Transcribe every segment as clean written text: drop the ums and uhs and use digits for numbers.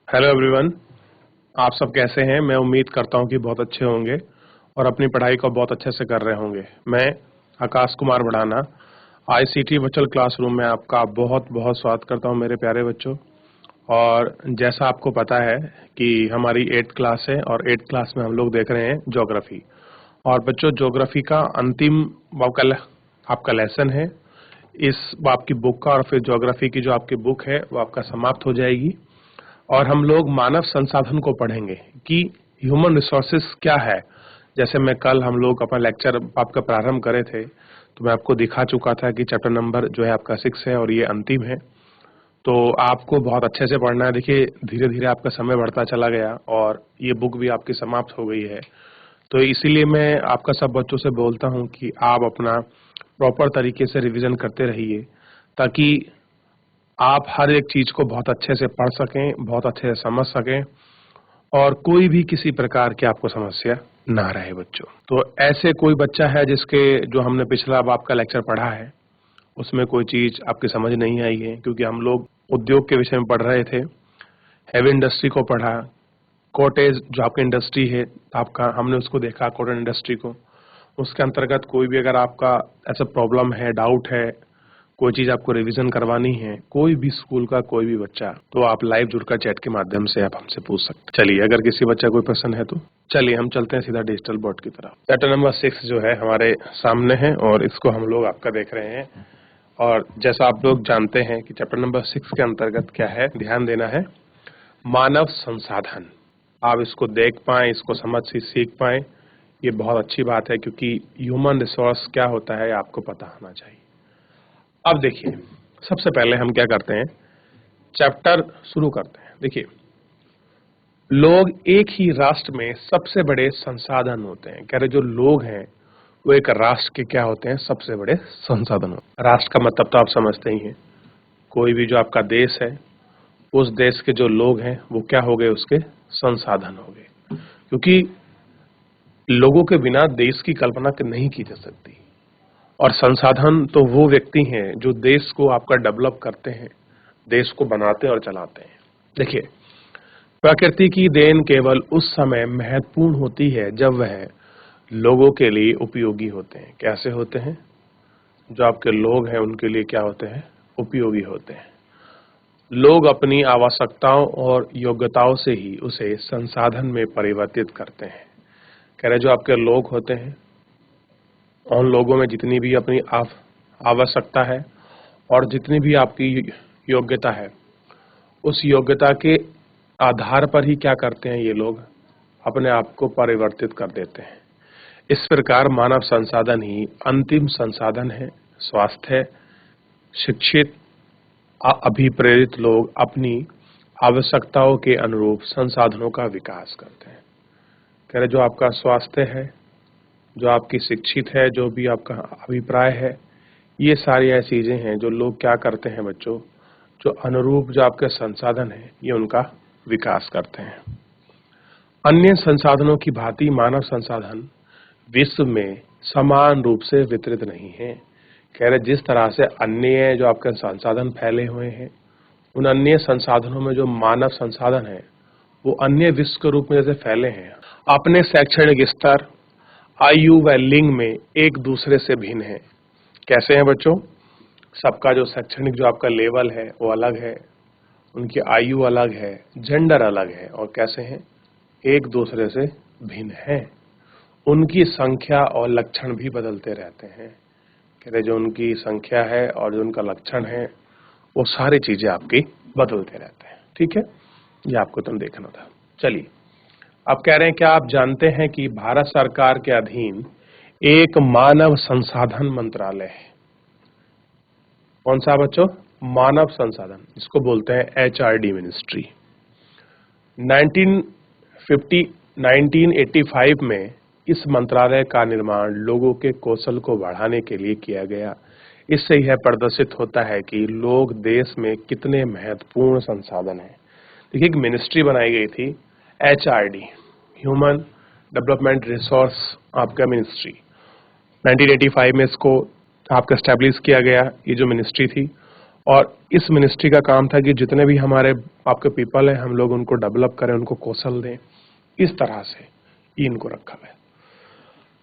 Hello everyone. आप सब कैसे हैं? मैं उम्मीद करता हूं कि बहुत अच्छे होंगे और अपनी पढ़ाई को बहुत अच्छे से कर रहे होंगे। मैं आकाश कुमार बढ़ाना आईसीटी वर्चुअल क्लासरूम में आपका बहुत बहुत स्वागत करता हूं मेरे प्यारे बच्चों। और जैसा आपको पता है कि हमारी 8th क्लास है और 8th क्लास में हम लोग देख रहे हैं ज्योग्राफी। और बच्चों, ज्योग्राफी का अंतिम आपका लेसन है इस आपकी बुक का, और फिर ज्योग्राफी की जो आपकी बुक है वो आपका समाप्त हो जाएगी और हम लोग मानव संसाधन को पढ़ेंगे कि ह्यूमन रिसोर्सेस क्या है। जैसे मैं कल हम लोग अपना लेक्चर आपका प्रारंभ करे थे तो मैं आपको दिखा चुका था कि चैप्टर नंबर जो है आपका 6 है और ये अंतिम है। तो आपको बहुत अच्छे से पढ़ना है। देखिए, धीरे धीरे आपका समय बढ़ता चला गया और ये बुक भी आपकी समाप्त हो गई है। तो इसीलिए मैं आपका सब बच्चों से बोलता हूँ कि आप अपना प्रॉपर तरीके से रिवीजन करते रहिए ताकि आप हर एक चीज को बहुत अच्छे से पढ़ सकें, बहुत अच्छे से समझ सकें और कोई भी किसी प्रकार की आपको समस्या ना रहे बच्चों। तो ऐसे कोई बच्चा है जिसके जो हमने पिछला अब आपका लेक्चर पढ़ा है उसमें कोई चीज आपकी समझ नहीं आई है? क्योंकि हम लोग उद्योग के विषय में पढ़ रहे थे, हैवी इंडस्ट्री को पढ़ा, कॉटेज जो आपकी इंडस्ट्री है आपका, हमने उसको देखा कॉटन इंडस्ट्री को। उसके अंतर्गत कोई भी अगर आपका ऐसा प्रॉब्लम है, डाउट है, कोई चीज आपको रिवीजन करवानी है, कोई भी स्कूल का कोई भी बच्चा, तो आप लाइव जुड़कर चैट के माध्यम से आप हमसे पूछ सकते हैं। चलिए, अगर किसी बच्चा कोई प्रश्न है तो चलिए हम चलते हैं सीधा डिजिटल बोर्ड की तरफ। चैप्टर नंबर 6 जो है हमारे सामने है और इसको हम लोग आपका देख रहे हैं। और जैसा आप लोग जानते हैं कि चैप्टर नंबर 6 के अंतर्गत क्या है, ध्यान देना है, मानव संसाधन। आप इसको देख पाए, इसको समझ से सीख पाए, ये बहुत अच्छी बात है क्योंकि ह्यूमन रिसोर्स क्या होता है आपको पता होना चाहिए। अब देखिए, सबसे पहले हम क्या करते हैं, चैप्टर शुरू करते हैं। देखिए, लोग एक ही राष्ट्र में सबसे बड़े संसाधन होते हैं। कह रहे जो लोग हैं वो एक राष्ट्र के क्या होते हैं, सबसे बड़े संसाधन होते हैं। राष्ट्र का मतलब तो आप समझते ही हैं, कोई भी जो आपका देश है उस देश के जो लोग हैं वो क्या हो गए, उसके संसाधन हो गए। क्योंकि लोगों के बिना देश की कल्पना नहीं की जा सकती। और संसाधन तो वो व्यक्ति हैं जो देश को आपका डेवलप करते हैं, देश को बनाते और चलाते हैं। देखिए, प्रकृति की देन केवल उस समय महत्वपूर्ण होती है जब वह लोगों के लिए उपयोगी होते हैं। कैसे होते हैं? जो आपके लोग हैं उनके लिए क्या होते हैं, उपयोगी होते हैं। लोग अपनी आवश्यकताओं और योग्यताओं से ही उसे संसाधन में परिवर्तित करते हैं। कह रहे जो आपके लोग होते हैं उन लोगों में जितनी भी अपनी आवश्यकता है और जितनी भी आपकी योग्यता है, उस योग्यता के आधार पर ही क्या करते हैं ये लोग, अपने आप को परिवर्तित कर देते हैं। इस प्रकार मानव संसाधन ही अंतिम संसाधन है। स्वास्थ्य, शिक्षित, अभिप्रेरित लोग अपनी आवश्यकताओं के अनुरूप संसाधनों का विकास करते हैं। कह रहे जो आपका स्वास्थ्य है, जो आपकी शिक्षित है, जो भी आपका अभिप्राय है, ये सारी ऐसी चीजें हैं जो लोग क्या करते हैं बच्चों, जो अनुरूप जो आपके संसाधन है ये उनका विकास करते हैं। अन्य संसाधनों की भांति मानव संसाधन विश्व में समान रूप से वितरित नहीं है। कह रहे जिस तरह से अन्य जो आपके संसाधन फैले हुए हैं, उन अन्य संसाधनों में जो मानव संसाधन है वो अन्य विश्व के रूप में जैसे फैले हैं, अपने शैक्षणिक स्तर, आयु व लिंग में एक दूसरे से भिन्न है। कैसे हैं बच्चों? सबका जो शैक्षणिक जो आपका लेवल है वो अलग है, उनकी आयु अलग है, जेंडर अलग है, और कैसे हैं, एक दूसरे से भिन्न है। उनकी संख्या और लक्षण भी बदलते रहते हैं। कह रहे जो उनकी संख्या है और जो उनका लक्षण है वो सारी चीजें आपकी बदलते रहते हैं। ठीक है, ये आपको तुम देखना था। चलिए, अब कह रहे हैं क्या आप जानते हैं कि भारत सरकार के अधीन एक मानव संसाधन मंत्रालय है। कौन सा बच्चों? मानव संसाधन, इसको बोलते हैं एचआरडी मिनिस्ट्री। 1985 में इस मंत्रालय का निर्माण लोगों के कौशल को बढ़ाने के लिए किया गया। इससे यह प्रदर्शित होता है कि लोग देश में कितने महत्वपूर्ण संसाधन हैं। देखिए, एक मिनिस्ट्री बनाई गई थी, एचआरडी, ह्यूमन डेवलपमेंट रिसोर्स आपका मिनिस्ट्री। 1985 में इसको आपका एस्टेब्लिश किया गया, ये जो मिनिस्ट्री थी, और इस मिनिस्ट्री का काम था कि जितने भी हमारे आपके पीपल हैं हम लोग उनको डेवलप करें, उनको कौशल दें। इस तरह से ये इनको रखा है।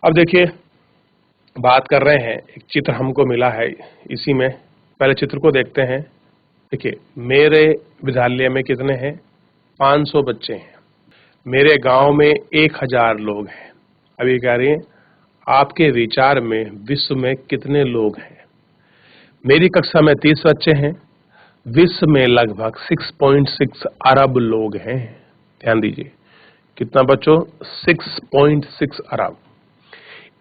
अब देखिए, बात कर रहे हैं, एक चित्र हमको मिला है इसी में, पहले चित्र को देखते हैं। देखिए, मेरे विद्यालय में कितने हैं? 500 बच्चे हैं। मेरे गांव में 1000 लोग हैं। अभी कह रही हैं आपके विचार में विश्व में कितने लोग हैं? मेरी कक्षा में 30 बच्चे हैं। विश्व में लगभग 6.6 अरब लोग हैं। ध्यान दीजिए, कितना बच्चों? 6.6 अरब।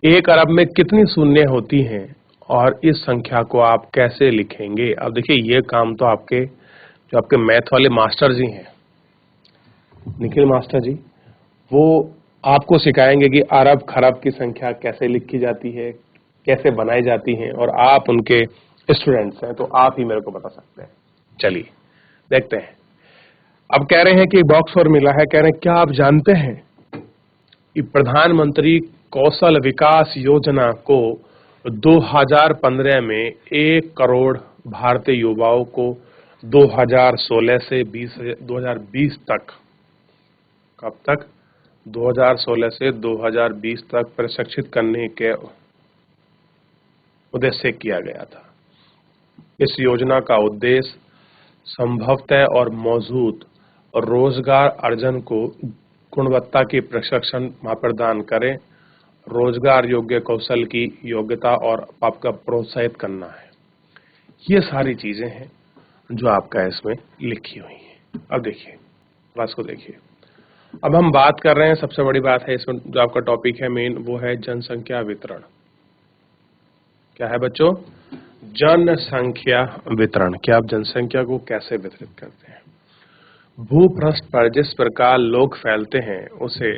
1 अरब में कितनी शून्य होती हैं और इस संख्या को आप कैसे लिखेंगे? अब देखिए, ये काम तो आपके जो आपके मैथ वाले मास्टर जी हैं, निखिल मास्टर जी, वो आपको सिखाएंगे कि अरब खरब की संख्या कैसे लिखी जाती है, कैसे बनाई जाती है, और आप उनके स्टूडेंट्स हैं तो आप ही मेरे को बता सकते हैं। चलिए देखते हैं। अब कह रहे हैं कि बॉक्स और मिला है, कह रहे हैं क्या आप जानते हैं कि प्रधानमंत्री कौशल विकास योजना को 2015 में 1 करोड़ भारतीय युवाओं को 2016 से 2020 तक, कब तक? 2016 से 2020 तक प्रशिक्षित करने के उद्देश्य से किया गया था। इस योजना का उद्देश्य संभवतः और मौजूद रोजगार अर्जन को गुणवत्ता की प्रशिक्षण प्रदान करें, रोजगार योग्य कौशल की योग्यता और आपका प्रोत्साहित करना है। ये सारी चीजें हैं जो आपका इसमें लिखी हुई हैं। अब देखिए, क्लास को देखिए। अब हम बात कर रहे हैं, सबसे बड़ी बात है इसमें जो आपका टॉपिक है मेन, वो है जनसंख्या वितरण। क्या है बच्चों? जनसंख्या वितरण। क्या आप जनसंख्या को कैसे वितरित करते हैं? भूपृष्ठ पर जिस प्रकार लोग फैलते हैं उसे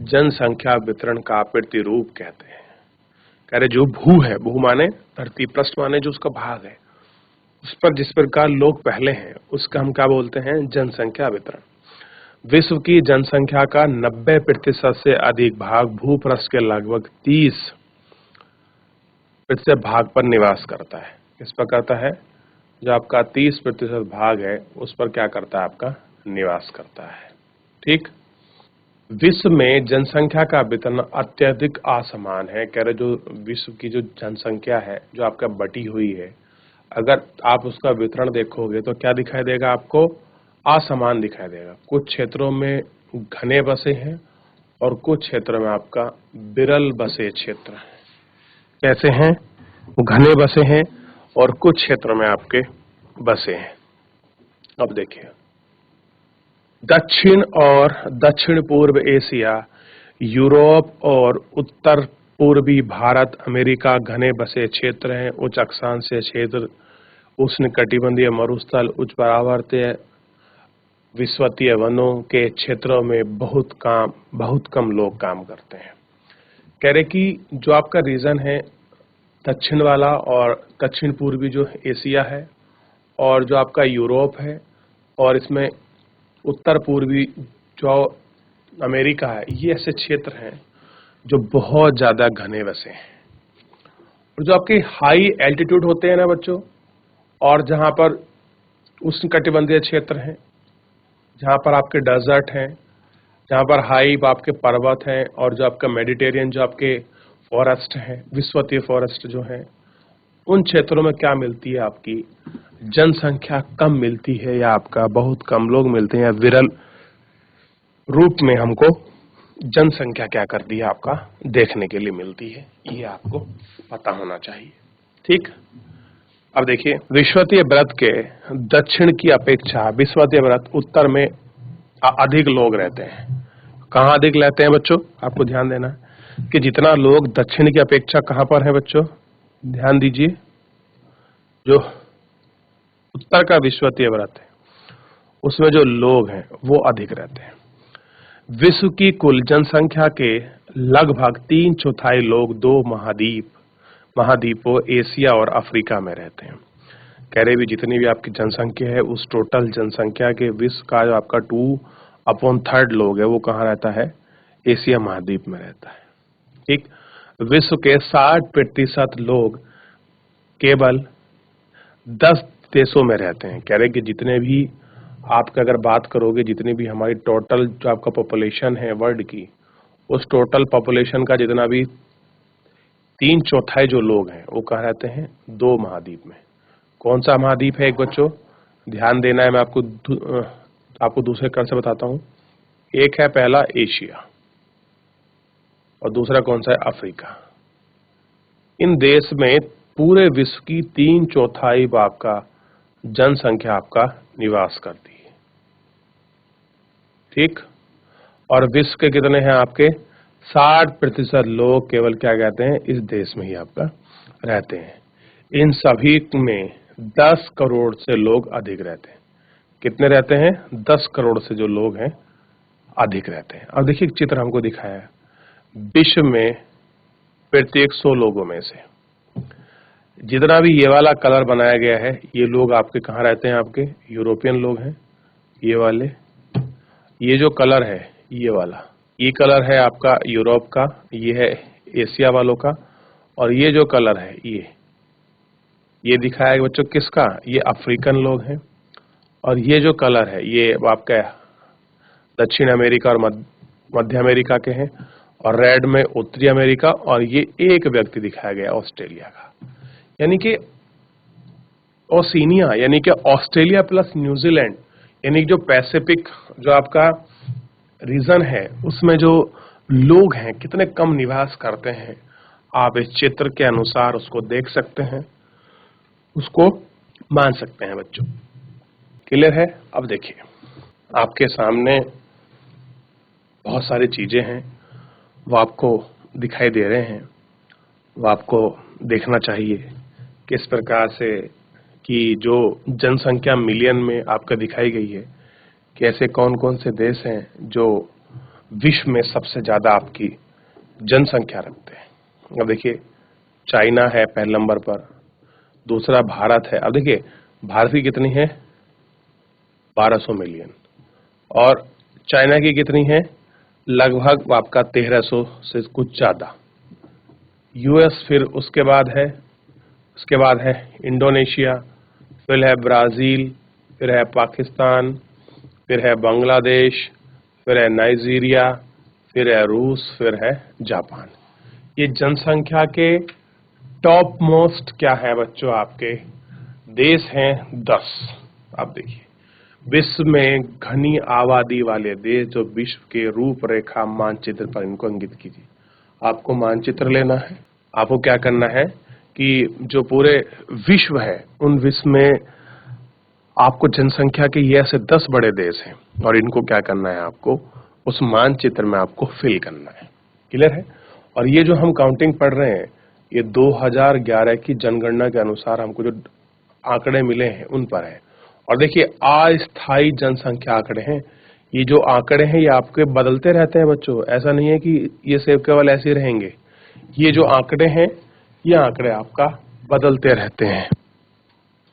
जनसंख्या वितरण का प्रतिरूप कहते हैं। कह रहे जो भू है, भू माने धरती, पृष्ठ माने जो उसका भाग है, उस पर जिस प्रकार लोग फैले हैं उसका हम क्या बोलते हैं? जनसंख्या वितरण। विश्व की जनसंख्या का 90% से अधिक भाग भूपृष्ठ के लगभग 30% भाग पर निवास करता है। किस पर करता है? जो आपका 30% भाग है उस पर क्या करता है? आपका निवास करता है। ठीक। विश्व में जनसंख्या का वितरण अत्यधिक असमान है। कह रहे जो विश्व की जो जनसंख्या है जो आपका बटी हुई है, अगर आप उसका वितरण देखोगे तो क्या दिखाई देगा आपको? असमान दिखाई देगा। कुछ क्षेत्रों में घने बसे हैं और कुछ क्षेत्रों में आपका विरल बसे क्षेत्र हैं। कैसे हैं? घने बसे हैं और कुछ क्षेत्रों में आपके बसे हैं। अब देखिए, दक्षिण और दक्षिण पूर्व एशिया, यूरोप और उत्तर पूर्वी भारत, अमेरिका घने बसे क्षेत्र हैं। उच्च अक्षांशीय क्षेत्र, उष्णकटिबंधीय मरुस्थल, उच्च पर्वतीय विषवतीय वनों के क्षेत्रों में बहुत कम लोग काम करते हैं। कह रहे कि जो आपका रीजन है दक्षिण वाला और दक्षिण पूर्वी जो एशिया है और जो आपका यूरोप है और इसमें उत्तर पूर्वी जो अमेरिका है, ये ऐसे क्षेत्र हैं जो बहुत ज्यादा घने बसे हैं। और जो आपके हाई एल्टीट्यूड होते हैं ना बच्चों, और जहां पर उष्णकटिबंधीय क्षेत्र हैं, जहां पर आपके डेजर्ट हैं, जहां पर हाई आपके पर्वत हैं, और जो आपका मेडिटेरियन जो आपके फॉरेस्ट हैं, विषवतीय फॉरेस्ट जो हैं, उन क्षेत्रों में क्या मिलती है? आपकी जनसंख्या कम मिलती है, या आपका बहुत कम लोग मिलते हैं, या विरल रूप में हमको जनसंख्या क्या करती है? आपका देखने के लिए मिलती है। ये आपको पता होना चाहिए। ठीक। अब देखिए, विषुवतीय व्रत के दक्षिण की अपेक्षा विषुवतीय व्रत उत्तर में अधिक लोग रहते हैं। कहाँ अधिक रहते हैं बच्चों? आपको ध्यान देना है कि जितना लोग दक्षिण की अपेक्षा कहाँ पर है बच्चों? ध्यान दीजिए, जो उत्तर का विषुवतीय व्रत है उसमें जो लोग हैं वो अधिक रहते हैं। विश्व की कुल जनसंख्या के लगभग 3/4 लोग 2 महाद्वीपों एशिया और अफ्रीका में रहते हैं। कह रहे भी जितनी भी आपकी जनसंख्या है उस टोटल जनसंख्या के विश्व का जो आपका 2/3 लोग है वो कहाँ रहता है? एशिया महाद्वीप में रहता है। ठीक। विश्व के 60% लोग केवल 10 देशों में रहते हैं। कह रहे कि जितने भी आपका अगर बात करोगे, जितनी भी हमारी टोटल जो आपका पॉपुलेशन है वर्ल्ड की, उस टोटल पॉपुलेशन का जितना भी 3/4 जो लोग हैं वो कहाँ रहते हैं? 2 महाद्वीप में। कौन सा महाद्वीप है एक बच्चों? ध्यान देना है, मैं आपको दूसरे क्रम से बताता हूँ। एक है पहला एशिया और दूसरा कौन सा है? अफ्रीका। इन देश में पूरे विश्व की 3/4 आपका जनसंख्या आपका निवास करती है। ठीक। और विश्व के कितने हैं आपके? 60% लोग केवल क्या कहते हैं? इस देश में ही आपका रहते हैं। इन सभी में 10 करोड़ से लोग अधिक रहते हैं। कितने रहते हैं? 10 करोड़ से जो लोग हैं अधिक रहते हैं। अब देखिए चित्र हमको दिखाया है। विश्व में प्रत्येक 100 लोगों में से जितना भी ये वाला कलर बनाया गया है, ये लोग आपके कहाँ रहते हैं? आपके यूरोपियन लोग हैं ये वाले। ये जो कलर है ये वाला, ये कलर है आपका यूरोप का, ये है एशिया वालों का, और ये जो कलर है ये दिखाया है बच्चों किसका? ये अफ्रीकन लोग हैं। और ये जो कलर है ये आपका दक्षिण अमेरिका और मध्य अमेरिका के हैं, और रेड में उत्तरी अमेरिका, और ये एक व्यक्ति दिखाया गया ऑस्ट्रेलिया का, यानी कि ओशिनिया, यानी कि ऑस्ट्रेलिया प्लस न्यूजीलैंड, यानी जो पैसिफिक जो आपका रीजन है उसमें जो लोग हैं कितने कम निवास करते हैं, आप इस चित्र के अनुसार उसको देख सकते हैं, उसको मान सकते हैं बच्चों। क्लियर है? अब देखिए आपके सामने बहुत सारी चीजें हैं, वो आपको दिखाई दे रहे हैं, वो आपको देखना चाहिए किस प्रकार से कि जो जनसंख्या मिलियन में आपका दिखाई गई है कि ऐसे कौन कौन से देश हैं जो विश्व में सबसे ज्यादा आपकी जनसंख्या रखते हैं। अब देखिए चाइना है पहले नंबर पर, दूसरा भारत है। अब देखिए भारत की कितनी है? 1200 मिलियन, और चाइना की कितनी है? लगभग आपका 1300 से कुछ ज्यादा। यूएस फिर उसके बाद है इंडोनेशिया, फिर है ब्राजील, फिर है पाकिस्तान, फिर है बांग्लादेश, फिर है नाइजीरिया, फिर है रूस, फिर है जापान। ये जनसंख्या के टॉप मोस्ट क्या है बच्चों? आपके देश हैं 10। आप देखिए विश्व में घनी आबादी वाले देश जो विश्व के रूपरेखा मानचित्र पर इनको अंकित कीजिए। आपको मानचित्र लेना है, आपको क्या करना है कि जो पूरे विश्व है उन विश्व में आपको जनसंख्या के ये ऐसे 10 बड़े देश हैं, और इनको क्या करना है? आपको उस मानचित्र में आपको फिल करना है। क्लियर है? और ये जो हम काउंटिंग पढ़ रहे हैं ये 2011 की जनगणना के अनुसार हमको जो आंकड़े मिले हैं उन पर है। और देखिए अस्थायी जनसंख्या आंकड़े हैं। ये जो आंकड़े हैं ये आपके बदलते रहते हैं बच्चों, ऐसा नहीं है कि ये सिर्फ केवल ऐसे ही रहेंगे। ये जो आंकड़े हैं ये आंकड़े आपका बदलते रहते हैं।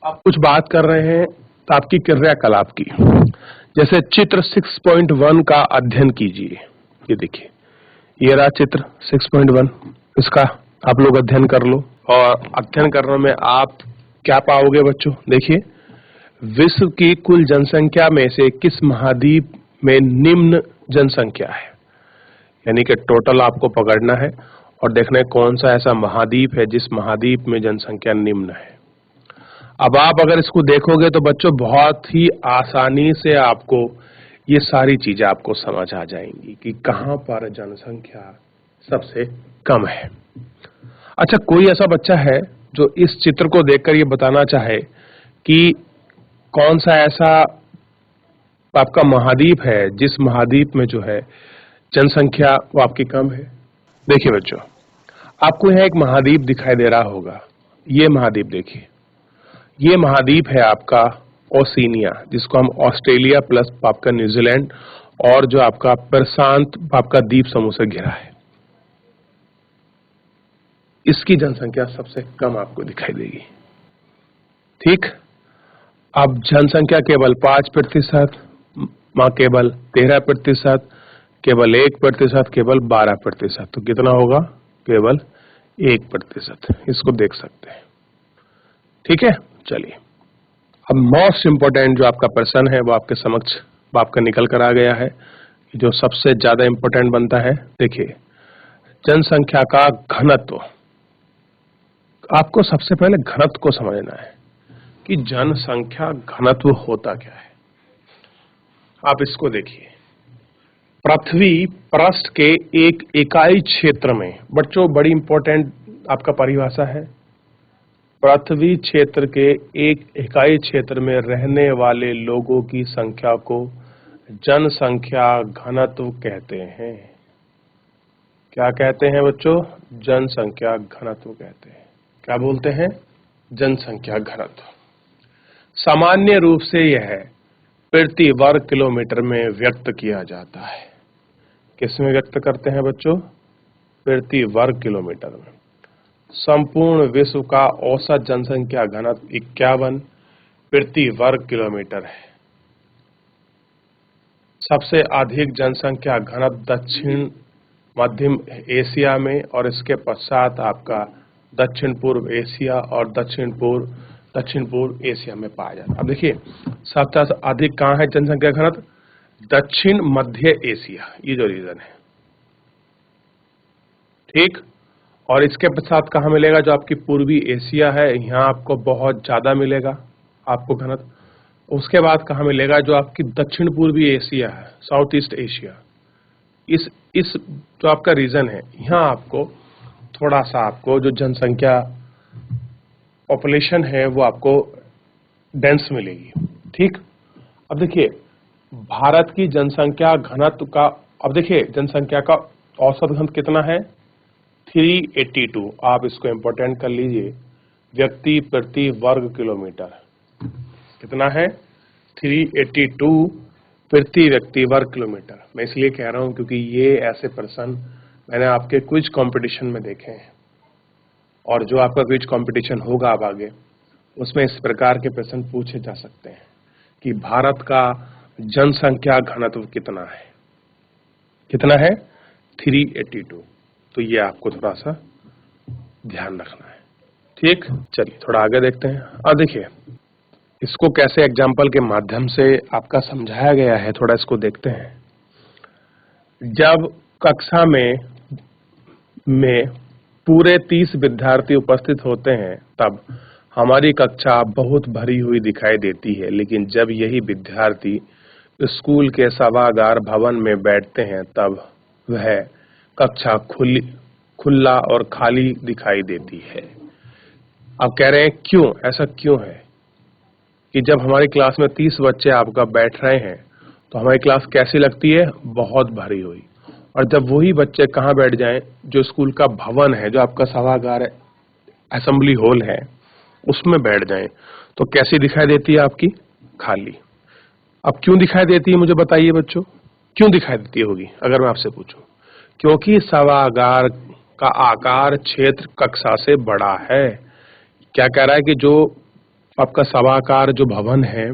आप कुछ बात कर रहे हैं तो आपकी क्रियाकलाप की, जैसे चित्र 6.1 का अध्ययन कीजिए। ये देखिए ये रहा चित्र 6.1, इसका आप लोग अध्ययन कर लो। और अध्ययन करने में आप क्या पाओगे बच्चों? देखिए विश्व की कुल जनसंख्या में से किस महाद्वीप में निम्न जनसंख्या है, यानी कि टोटल आपको पकड़ना है और देखना है कौन सा ऐसा महाद्वीप है जिस महाद्वीप में जनसंख्या निम्न है। अब आप अगर इसको देखोगे तो बच्चों बहुत ही आसानी से आपको ये सारी चीजें आपको समझ आ जाएंगी कि कहां पर जनसंख्या सबसे कम है। अच्छा, कोई ऐसा बच्चा है जो इस चित्र को देखकर ये बताना चाहे कि कौन सा ऐसा आपका महाद्वीप है जिस महाद्वीप में जो है जनसंख्या वो आपकी कम है? देखिए बच्चों आपको यहाँ एक महाद्वीप दिखाई दे रहा होगा। ये महाद्वीप देखिए, ये महाद्वीप है आपका ओशिनिया, जिसको हम ऑस्ट्रेलिया प्लस आपका न्यूजीलैंड और जो आपका प्रशांत आपका द्वीप समूह से घिरा है। इसकी जनसंख्या सबसे कम आपको दिखाई देगी। ठीक, अब जनसंख्या केवल 5%, केवल 13%, केवल 1%, केवल 12%, तो कितना होगा? केवल 1%। इसको देख सकते हैं। ठीक है, चलिए अब मोस्ट इंपॉर्टेंट जो आपका प्रश्न है वो आपके समक्ष आपका निकल कर आ गया है, जो सबसे ज्यादा इंपॉर्टेंट बनता है। देखिए, जनसंख्या का घनत्व। आपको सबसे पहले घनत्व को समझना है कि जनसंख्या घनत्व होता क्या है। आप इसको देखिए, पृथ्वी पृष्ठ के एक इकाई क्षेत्र में, बच्चों बड़ी इंपॉर्टेंट आपका परिभाषा है, पृथ्वी क्षेत्र के एक इकाई क्षेत्र में रहने वाले लोगों की संख्या को जनसंख्या घनत्व कहते हैं। क्या कहते हैं बच्चों? जनसंख्या घनत्व कहते हैं। क्या बोलते हैं? जनसंख्या घनत्व। सामान्य रूप से यह प्रति वर्ग किलोमीटर में व्यक्त किया जाता है। किसमें व्यक्त करते हैं बच्चों? प्रति वर्ग किलोमीटर में। संपूर्ण विश्व का औसत जनसंख्या घनत्व 51 प्रति वर्ग किलोमीटर है। सबसे अधिक जनसंख्या घनत्व दक्षिण मध्य एशिया में और इसके पश्चात आपका दक्षिण पूर्व एशिया और दक्षिण पूर्व एशिया में पाया जाता है। अब देखिए, सबसे अधिक कहाँ है जनसंख्या घनत्व? दक्षिण मध्य एशिया, ये जो रीजन है, ठीक। और इसके पश्चात कहाँ मिलेगा? जो आपकी पूर्वी एशिया है, यहाँ आपको बहुत ज्यादा मिलेगा आपको घनत्व। उसके बाद कहाँ मिलेगा? जो आपकी दक्षिण पूर्वी एशिया है, साउथ ईस्ट एशिया, इस जो आपका रीजन है, यहाँ आपको थोड़ा सा आपको जो जनसंख्या पॉपुलेशन है वो आपको डेंस मिलेगी, ठीक। अब देखिए, भारत की जनसंख्या घनत्व का, अब देखिए जनसंख्या का औसत घनत्व कितना है? 382। आप इसको इंपॉर्टेंट कर लीजिए, व्यक्ति प्रति वर्ग किलोमीटर। कितना है? 382 प्रति व्यक्ति वर्ग किलोमीटर। मैं इसलिए कह रहा हूं क्योंकि ये ऐसे प्रश्न मैंने आपके क्विज कंपटीशन में देखे हैं, और जो आपका क्विज कंपटीशन होगा अब आगे, उसमें इस प्रकार के प्रश्न पूछे जा सकते हैं कि भारत का जनसंख्या घनत्व कितना है। कितना है? 382। तो ये आपको थोड़ा सा ध्यान रखना है, ठीक। चलिए थोड़ा आगे देखते हैं। अब देखिए, इसको कैसे एग्जाम्पल के माध्यम से आपका समझाया गया है, थोड़ा इसको देखते हैं। जब कक्षा में पूरे 30 विद्यार्थी उपस्थित होते हैं, तब हमारी कक्षा बहुत भरी हुई दिखाई देती है, लेकिन जब यही विद्यार्थी स्कूल के सभागार भवन में बैठते हैं, तब वह कक्षा खुला और खाली दिखाई देती है। अब कह रहे हैं क्यों? ऐसा क्यों है कि जब हमारी क्लास में 30 बच्चे आपका बैठ रहे हैं तो हमारी क्लास कैसी लगती है? बहुत भरी हुई। और जब वही बच्चे कहाँ बैठ जाएं? जो स्कूल का भवन है, जो आपका सभागार है, असेंबली हॉल है, उसमें बैठ जाएं तो कैसी दिखाई देती है आपकी? खाली। अब क्यों दिखाई देती है, मुझे बताइए बच्चों, क्यों दिखाई देती होगी अगर मैं आपसे पूछूं? क्योंकि सभागार का आकार क्षेत्र कक्षा से बड़ा है। क्या कह रहा है कि जो आपका सभागार जो भवन है,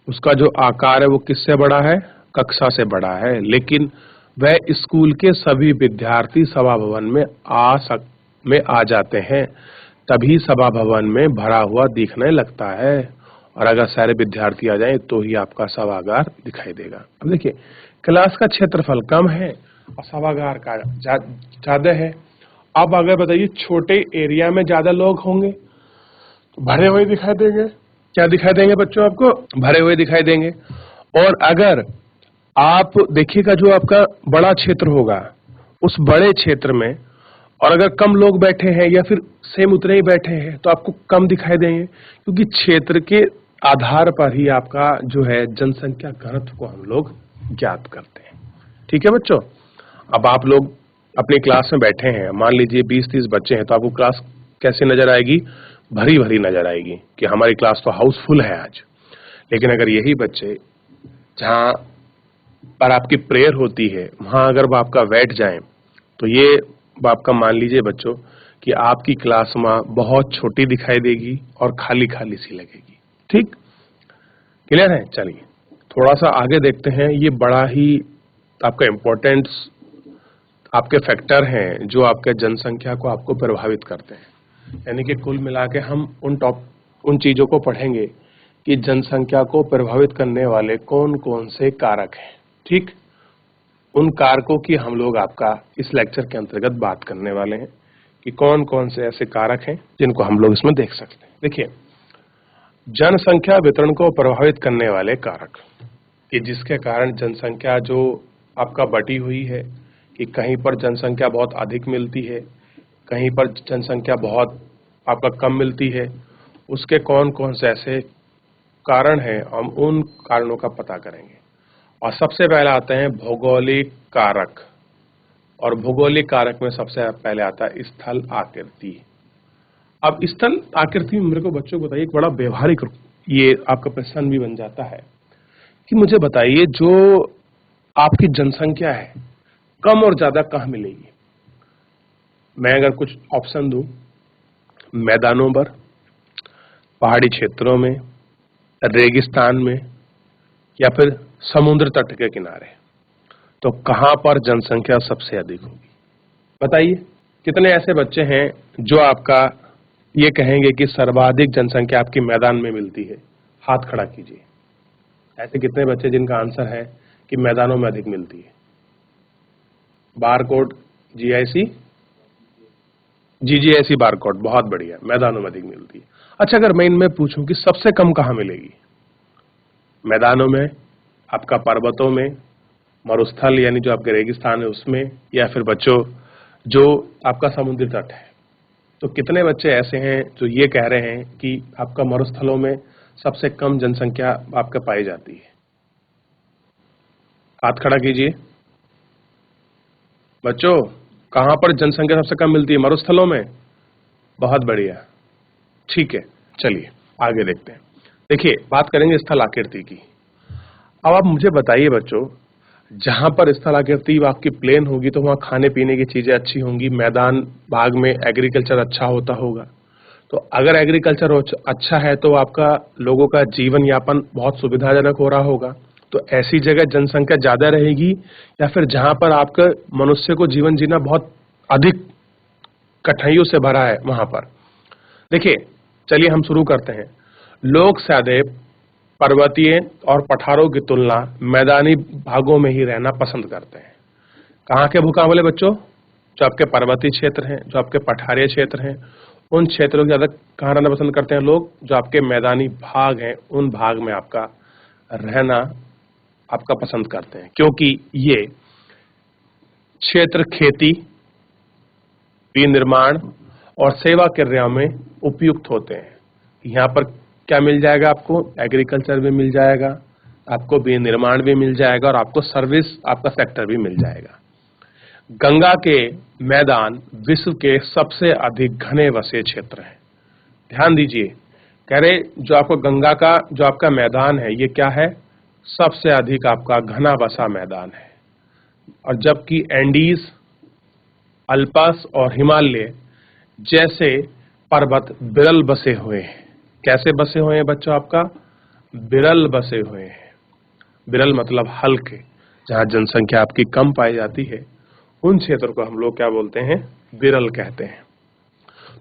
उसका जो आकार है वो किससे बड़ा है? कक्षा से बड़ा है। लेकिन वह स्कूल के सभी विद्यार्थी सभा भवन में आ जाते हैं, तभी सभा भवन में भरा हुआ दिखने लगता है। और अगर सारे विद्यार्थी आ जाएं तो ही आपका सभागार दिखाई देगा। अब देखिए, क्लास का क्षेत्रफल कम है और सभागार का ज्यादा है। अब अगर बताइए छोटे एरिया में ज्यादा लोग होंगे तो भरे हुए दिखाई देंगे। क्या दिखाई देंगे बच्चों? आपको भरे हुए दिखाई देंगे। और अगर आप देखिएगा, जो आपका बड़ा क्षेत्र होगा, उस बड़े क्षेत्र में और अगर कम लोग बैठे हैं या फिर सेम उतने ही बैठे हैं तो आपको कम दिखाई देंगे, क्योंकि क्षेत्र के आधार पर ही आपका जो है जनसंख्या घनत्व को हम लोग ज्ञात करते हैं। ठीक है बच्चों। अब आप लोग अपनी क्लास में बैठे हैं, मान लीजिए 20-30 बच्चे हैं, तो आपको क्लास कैसे नजर आएगी? भरी भरी नजर आएगी कि हमारी क्लास तो हाउसफुल है आज। लेकिन अगर यही बच्चे जहां पर आपकी प्रेयर होती है, वहां अगर वो आपका बैठ जाएं, तो ये आपका मान लीजिए बच्चों कि आपकी क्लास में बहुत छोटी दिखाई देगी और खाली खाली सी लगेगी। ठीक, क्लियर है? चलिए थोड़ा सा आगे देखते हैं। ये बड़ा ही आपका इम्पोर्टेंट आपके फैक्टर हैं जो आपके जनसंख्या को आपको प्रभावित करते हैं। यानी कि कुल मिला के हम उन चीजों को पढ़ेंगे कि जनसंख्या को प्रभावित करने वाले कौन कौन से कारक हैं। ठीक, उन कारकों की हम लोग आपका इस लेक्चर के अंतर्गत बात करने वाले हैं कि कौन कौन से ऐसे कारक हैं जिनको हम लोग इसमें देख सकते हैं। देखिए, जनसंख्या वितरण को प्रभावित करने वाले कारक कि जिसके कारण जनसंख्या जो आपका बटी हुई है कि कहीं पर जनसंख्या बहुत अधिक मिलती है, कहीं पर जनसंख्या बहुत आपका कम मिलती है, उसके कौन कौन से ऐसे कारण हैं, हम उन कारणों का पता करेंगे। और सबसे पहले आते हैं भौगोलिक कारक, और भौगोलिक कारक में सबसे पहले आता है स्थल आकृति। अब स्थल आकृति में मेरे को बच्चों को बताइए, एक बड़ा व्यवहारिक ये आपका प्रश्न भी बन जाता है कि मुझे बताइए जो आपकी जनसंख्या है कम और ज्यादा कहाँ मिलेगी। मैं अगर कुछ ऑप्शन दूं, मैदानों पर, पहाड़ी क्षेत्रों में, रेगिस्तान में, या फिर समुद्र तट के किनारे, तो कहां पर जनसंख्या सबसे अधिक होगी? बताइए कितने ऐसे बच्चे हैं जो आपका ये कहेंगे कि सर्वाधिक जनसंख्या आपकी मैदान में मिलती है? हाथ खड़ा कीजिए। ऐसे कितने बच्चे जिनका आंसर है कि मैदानों में अधिक मिलती है? बारकोड जीआईसी, जीजीआईसी बारकोड, बहुत बढ़िया, मैदानों में अधिक मिलती है। अच्छा, अगर मैं इनमें पूछूं कि सबसे कम कहां मिलेगी? मैदानों में, आपका पर्वतों में, मरुस्थल यानी जो आपके रेगिस्तान है उसमें, या फिर बच्चों जो आपका समुद्री तट है? तो कितने बच्चे ऐसे हैं जो ये कह रहे हैं कि आपका मरुस्थलों में सबसे कम जनसंख्या आपका पाई जाती है? हाथ खड़ा कीजिए। बच्चों, कहां पर जनसंख्या सबसे कम मिलती है? मरुस्थलों में। बहुत बढ़िया, ठीक है, चलिए आगे देखते हैं। देखिए, बात करेंगे स्थल आकृति की। अब आप मुझे बताइए बच्चों, जहां पर स्थल आकृति आपकी प्लेन होगी तो वहां खाने पीने की चीजें अच्छी होंगी, मैदान भाग में एग्रीकल्चर अच्छा होता होगा। तो अगर एग्रीकल्चर अच्छा है तो आपका लोगों का जीवन यापन बहुत सुविधाजनक हो रहा होगा। तो ऐसी जगह जनसंख्या ज्यादा रहेगी, या फिर जहां पर आपका मनुष्य को जीवन जीना बहुत अधिक कठिनाइयों से भरा है वहां पर? देखिए, चलिए हम शुरू करते हैं। लोग सदैव पर्वतीय और पठारों की तुलना मैदानी भागों में ही रहना पसंद करते हैं। कहाँ के भूखा बोले बच्चों? जो आपके पर्वतीय क्षेत्र हैं, जो आपके पठारीय क्षेत्र हैं, उन क्षेत्रों के ज्यादा कहाँ रहना पसंद करते हैं लोग? जो आपके मैदानी भाग हैं उन भाग में आपका रहना आपका पसंद करते हैं, क्योंकि ये क्षेत्र खेती, विनिर्माण और सेवा कार्यों में उपयुक्त होते हैं। यहाँ पर क्या मिल जाएगा आपको? एग्रीकल्चर भी मिल जाएगा, आपको विनिर्माण भी मिल जाएगा, और आपको सर्विस आपका सेक्टर भी मिल जाएगा। गंगा के मैदान विश्व के सबसे अधिक घने बसे क्षेत्र हैं। ध्यान दीजिए, कह रहे जो आपको गंगा का जो आपका मैदान है ये क्या है? सबसे अधिक आपका घना बसा मैदान है। और जबकि एंडीज, अल्पस और हिमालय जैसे पर्वत विरल बसे हुए हैं। कैसे बसे हुए हैं बच्चों? आपका विरल बसे हुए हैं। विरल मतलब हल्के, जहां जनसंख्या आपकी कम पाई जाती है उन क्षेत्रों को हम लोग क्या बोलते हैं? विरल कहते हैं।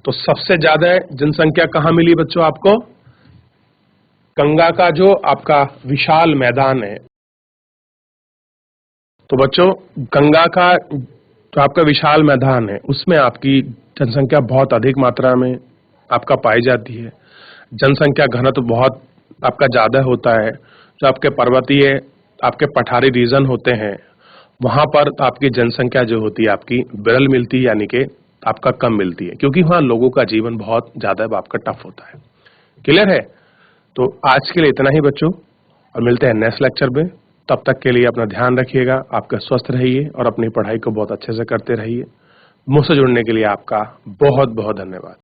तो सबसे ज्यादा जनसंख्या कहां मिली बच्चों आपको? गंगा का जो आपका विशाल मैदान है। तो बच्चों, गंगा का जो आपका विशाल मैदान है उसमें आपकी जनसंख्या बहुत अधिक मात्रा में आपका पाई जाती है। जनसंख्या घनत्व बहुत आपका ज्यादा होता है। जो आपके पर्वतीय, आपके पठारी रीजन होते हैं वहां पर आपकी जनसंख्या जो होती है आपकी विरल मिलती है, यानी कि आपका कम मिलती है, क्योंकि वहां लोगों का जीवन बहुत ज्यादा आपका टफ होता है। क्लियर है? तो आज के लिए इतना ही बच्चों, और मिलते हैं नेक्स्ट लेक्चर में। तब तक के लिए अपना ध्यान रखिएगा, आपका स्वस्थ रहिए और अपनी पढ़ाई को बहुत अच्छे से करते रहिए। मुझसे जुड़ने के लिए आपका बहुत बहुत धन्यवाद।